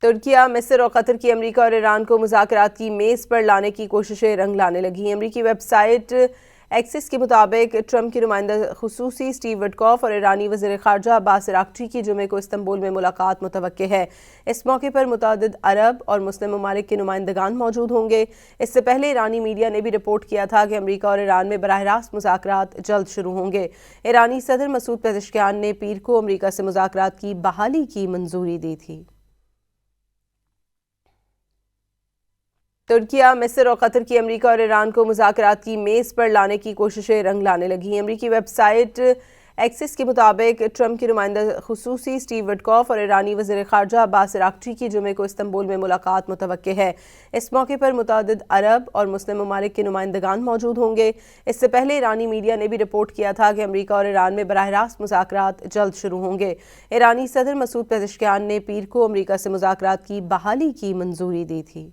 ترکیہ، مصر اور قطر کی امریکہ اور ایران کو مذاکرات کی میز پر لانے کی کوششیں رنگ لانے لگیں۔ امریکی ویب سائٹ ایکسس کے مطابق ٹرمپ کی نمائندہ خصوصی سٹیو وٹکوف اور ایرانی وزیر خارجہ عباس اراغچی کی جمعے کو استنبول میں ملاقات متوقع ہے۔ اس موقع پر متعدد عرب اور مسلم ممالک کے نمائندگان موجود ہوں گے۔ اس سے پہلے ایرانی میڈیا نے بھی رپورٹ کیا تھا کہ امریکہ اور ایران میں براہ راست مذاکرات جلد شروع ہوں گے۔ ایرانی صدر مسعود پزشکیان نے پیر کو امریکہ سے مذاکرات کی بحالی کی منظوری دی تھی۔ ترکیہ، مصر اور قطر کی امریکہ اور ایران کو مذاکرات کی میز پر لانے کی کوششیں رنگ لانے لگیں۔ امریکی ویب سائٹ ایکسس کے مطابق ٹرمپ کی نمائندہ خصوصی سٹیو وٹکوف اور ایرانی وزیر خارجہ عباس اراغچی کی جمعے کو استنبول میں ملاقات متوقع ہے۔ اس موقع پر متعدد عرب اور مسلم ممالک کے نمائندگان موجود ہوں گے۔ اس سے پہلے ایرانی میڈیا نے بھی رپورٹ کیا تھا کہ امریکہ اور ایران میں براہ راست مذاکرات جلد شروع ہوں گے۔ ایرانی صدر مسعود پزشکیان نے پیر کو امریکہ سے مذاکرات کی بحالی کی منظوری دی تھی۔